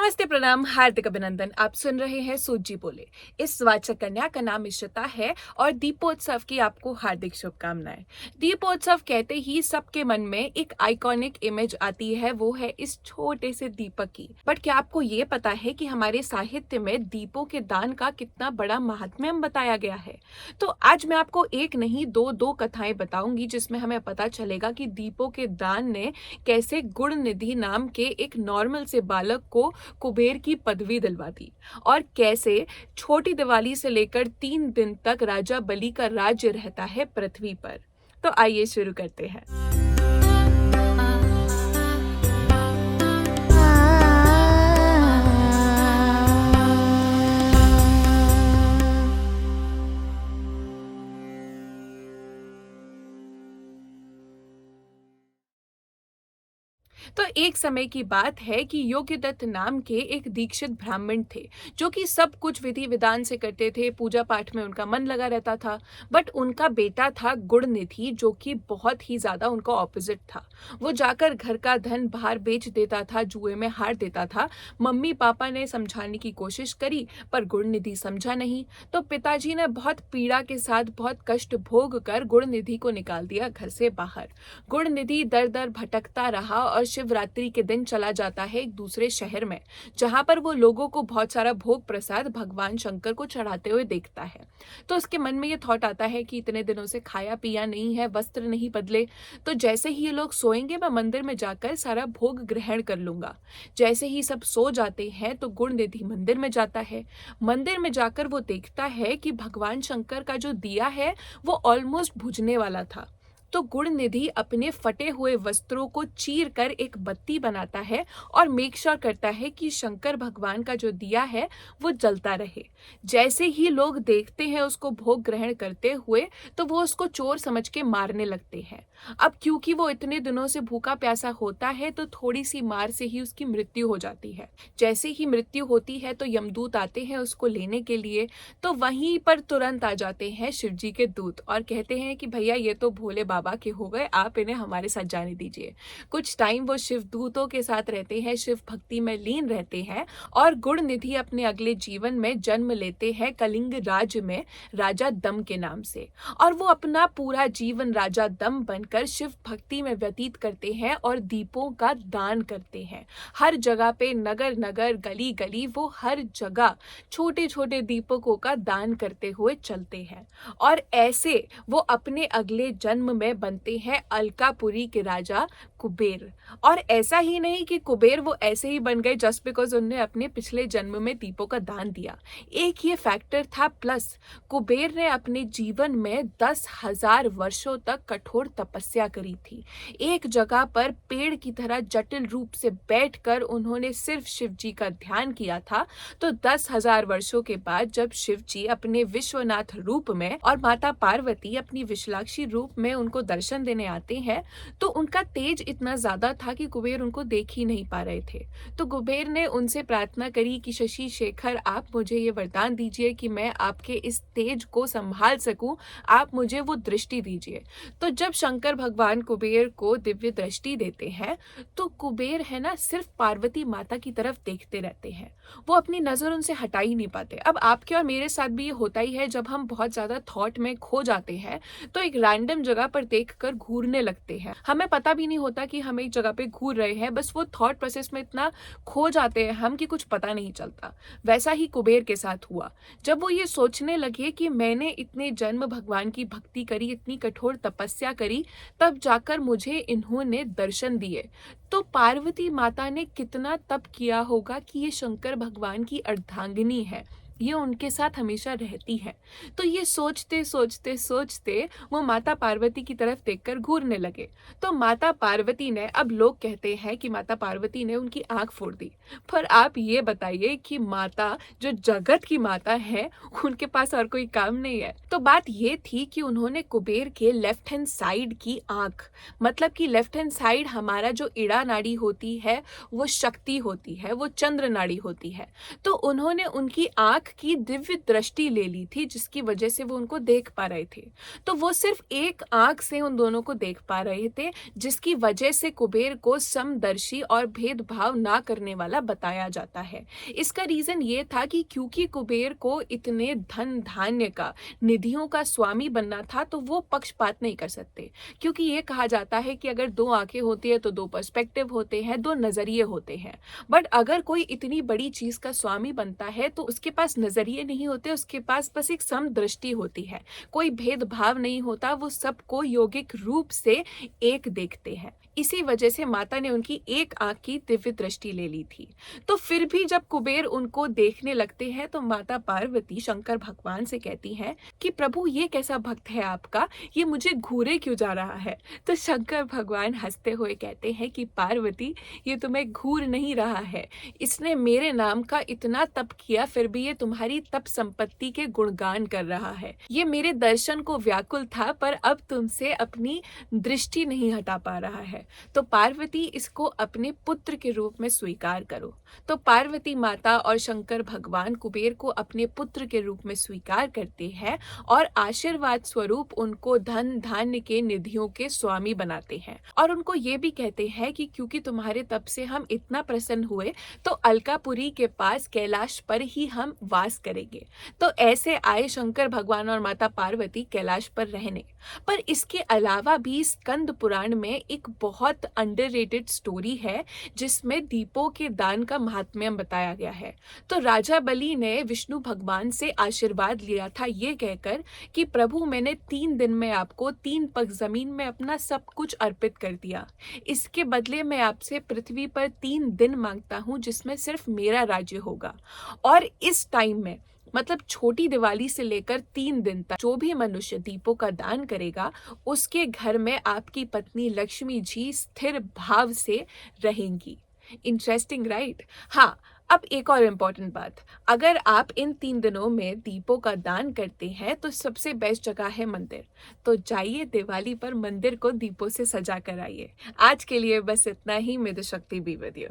नमस्ते, प्रणाम, हार्दिक अभिनंदन। आप सुन रहे हैं सूजी बोले। इस वाचक कन्या का नाम इशिता है और दीपोत्सव की आपको हार्दिक शुभकामनाएं। दीपोत्सव कहते ही सबके मन में एक आइकॉनिक इमेज आती है, वो है इस छोटे से दीपक की। बट क्या आपको ये पता है कि हमारे साहित्य में दीपों के दान का कितना बड़ा महात्म्य बताया गया है? तो आज मैं आपको एक नहीं दो कथाएं बताऊंगी जिसमें हमें पता चलेगा कि दीपों के दान ने कैसे गुण निधि नाम के एक नॉर्मल से बालक को कुबेर की पदवी दिलवा दी और कैसे छोटी दिवाली से लेकर 3 दिन तक राजा बलि का राज्य रहता है पृथ्वी पर। तो आइए शुरू करते हैं। तो एक समय की बात है कि योग्यदत्त नाम के एक दीक्षित ब्राह्मण थे जो कि सब कुछ विधि विधान से करते थे। पूजा पाठ में उनका मन लगा रहता था। बट उनका बेटा था गुणनिधि जो कि बहुत ही ज्यादा उनका ऑपोजिट था। वो जाकर घर का धन बाहर बेच देता था, जुए में हार देता था। मम्मी पापा ने समझाने की कोशिश करी पर गुणनिधि समझा नहीं। तो पिताजी ने बहुत पीड़ा के साथ बहुत कष्ट भोग कर गुणनिधि को निकाल दिया घर से बाहर। गुणनिधि दर दर भटकता रहा और शिवरात्रि के दिन चला जाता है एक दूसरे शहर में, जहां पर वो लोगों को बहुत सारा भोग प्रसाद भगवान शंकर को चढ़ाते हुए देखता है। तो उसके मन में ये थॉट आता है कि इतने दिनों से खाया पिया नहीं है, वस्त्र नहीं बदले, तो जैसे ही ये लोग सोएंगे मैं मंदिर में जाकर सारा भोग ग्रहण कर लूंगा। जैसे ही सब सो जाते हैं तो गुणनिधि मंदिर में जाता है। मंदिर में जाकर वो देखता है कि भगवान शंकर का जो दिया है वो ऑलमोस्ट बुझने वाला था। तो गुणनिधि अपने फटे हुए वस्त्रों को चीर कर एक बत्ती बनाता है और मेक श्योर करता है कि शंकर भगवान का जो दिया है वो जलता रहे। जैसे ही लोग देखते हैं उसको भोग ग्रहण करते हुए तो वो उसको चोर समझ के मारने लगते हैं। अब क्योंकि वो इतने दिनों से भूखा प्यासा होता है तो थोड़ी सी मार से ही उसकी मृत्यु हो जाती है। जैसे ही मृत्यु होती है तो यमदूत आते हैं उसको लेने के लिए। तो वहीं पर तुरंत आ जाते हैं शिवजी के दूत और कहते हैं कि भैया ये तो भोले बाबा के हो गए, आप इन्हें हमारे साथ जाने दीजिए। कुछ टाइम वो शिव दूतों के साथ रहते हैं, शिव भक्ति में लीन रहते हैं और गुणनिधि अपने अगले जीवन में जन्म लेते हैं कलिंग राज्य में राजा दम के नाम से। और वो अपना पूरा जीवन राजा दम बनकर शिव भक्ति में व्यतीत करते हैं और दीपों का दान करते हैं। हर जगह पे, नगर नगर, गली गली, वो हर जगह छोटे छोटे दीपकों का दान करते हुए चलते हैं। और ऐसे वो अपने अगले जन्म में बनते हैं अलकापुरी के राजा कुबेर। और ऐसा ही नहीं कि कुबेर वो ऐसे ही बन गए जस्ट बिकॉज उन्होंने अपने पिछले जन्म में दीपों का दान दिया। एक ये फैक्टर था प्लस, कुबेर ने अपने जीवन में 10,000 वर्षों तक कठोर तपस्या करी थी। एक जगह पर पेड़ की तरह जटिल रूप से बैठकर उन्होंने सिर्फ शिव जी का ध्यान किया था। तो 10,000 वर्षों के बाद जब शिव जी अपने विश्वनाथ रूप में और माता पार्वती अपनी विशालाक्षी रूप में उनको दर्शन देने आते हैं तो उनका तेज इतना ज्यादा था कि कुबेर उनको देख ही नहीं पा रहे थे। तो कुबेर ने उनसे प्रार्थना करी कि शशि शेखर, आप मुझे ये वरदान दीजिए कि मैं आपके इस तेज को संभाल सकूं, आप मुझे वो दृष्टि दीजिए। तो जब शंकर भगवान कुबेर को दिव्य दृष्टि देते हैं तो कुबेर है ना सिर्फ पार्वती माता की तरफ देखते रहते हैं, वो अपनी नजर उनसे हटा ही नहीं पाते। अब आपके और मेरे साथ भी ये होता ही है, जब हम बहुत ज्यादा थॉट में खो जाते हैं तो एक रैंडम जगह पर देखकर घूरने लगते हैं। हमें पता भी नहीं होता कि हम एक जगह पे घूर रहे हैं, बस वो थॉट प्रोसेस में इतना खो जाते हैं हम कि कुछ पता नहीं चलता। वैसा ही कुबेर के साथ हुआ। जब वो ये सोचने लगे कि मैंने इतने जन्म भगवान की भक्ति करी, इतनी कठोर तपस्या करी, तब जाकर मुझे इन्होंने दर्शन दिए। तो पार्वती माता ने कितना तप किया होगा कि ये शंकर भगवान की अर्धांगिनी है, ये उनके साथ हमेशा रहती है। तो ये सोचते सोचते सोचते वो माता पार्वती की तरफ देखकर घूरने लगे। तो माता पार्वती ने, अब लोग कहते हैं कि माता पार्वती ने उनकी आंख फोड़ दी, पर आप ये बताइए कि माता जो जगत की माता है उनके पास और कोई काम नहीं है। तो बात ये थी कि उन्होंने कुबेर के लेफ्ट हैंड साइड की आंख, मतलब कि लेफ्ट हैंड साइड हमारा जो इड़ा नाड़ी होती है वो शक्ति होती है, वो चंद्र नाड़ी होती है। तो उन्होंने उनकी आंख आँख की दिव्य दृष्टि ले ली थी जिसकी वजह से वो उनको देख पा रहे थे। तो वो सिर्फ एक आँख से उन दोनों को देख पा रहे थे, जिसकी वजह से कुबेर को समदर्शी और भेदभाव ना करने वाला बताया जाता है। इसका रीज़न ये था कि क्योंकि कुबेर को इतने धन-धान्य का, निधियों का स्वामी बनना था, तो वो पक्षपात नहीं कर सकते। क्योंकि ये कहा जाता है कि अगर 2 आँखें होती हैं तो 2 पर्सपेक्टिव होते हैं, 2 नज़रिए होते हैं। बट अगर कोई इतनी बड़ी चीज़ का स्वामी बनता है तो उसके पास नज़रिए नहीं होते, उसके पास बस एक समदृष्टि होती है। कोई भेदभाव नहीं होता, वो सबको यौगिक रूप से एक देखते हैं। इसी वजह से माता ने उनकी एक आँख की दिव्य दृष्टि ले ली थी। तो फिर भी जब कुबेर उनको देखने लगते हैं तो माता पार्वती शंकर भगवान से कहती हैं कि प्रभु ये कैसा भक्त है आपका, ये मुझे घूरे क्यों जा रहा है? तो शंकर भगवान हँसते हुए कहते हैं कि पार्वती, ये तुम्हें घूर नहीं रहा है। इसने मेरे नाम का इतना तप किया फिर भी ये तुम्हारी तप संपत्ति के गुणगान कर रहा है। ये मेरे दर्शन को व्याकुल था पर अब तुमसे अपनी दृष्टि नहीं हटा पा रहा है। तो पार्वती इसको अपने पुत्र के रूप में स्वीकार करो। तो पार्वती माता और शंकर भगवान कुबेर को अपने पुत्र के रूप में स्वीकार करते हैं और आशीर्वाद स्वरूप उनको धन धान्य के निधियों के स्वामी बनाते हैं और उनको ये भी कहते हैं कि क्योंकि तुम्हारे तप से हम इतना प्रसन्न हुए तो अलकापुरी के पास कैलाश पर ही हम वास करेंगे। तो ऐसे आए शंकर भगवान और माता पार्वती कैलाश पर रहने। पर इसके अलावा भी स्कंद पुराण में एक बहुत अंडररेटेड स्टोरी है जिसमें दीपों के दान का महात्म्य बताया गया है। तो राजा बलि ने विष्णु भगवान से आशीर्वाद लिया था ये कहकर कि प्रभु मैंने 3 दिन में आपको 3 पग जमीन में अपना सब कुछ अर्पित कर दिया। इसके बदले मैं आपसे पृथ्वी पर 3 दिन मांगता हूँ जिसमें सिर्फ मेरा राज्य होगा। और इस टाइम में मतलब छोटी दिवाली से लेकर 3 दिन तक जो भी मनुष्य दीपों का दान करेगा उसके घर में आपकी पत्नी लक्ष्मी जी स्थिर भाव से रहेंगी। Interesting right? हाँ, अब एक और इम्पॉर्टेंट बात, अगर आप इन 3 दिनों में दीपों का दान करते हैं तो सबसे बेस्ट जगह है मंदिर। तो जाइए दिवाली पर मंदिर को दीपों से सजा कर आइए। आज के लिए बस इतना ही। may the शक्ति बी विद यू।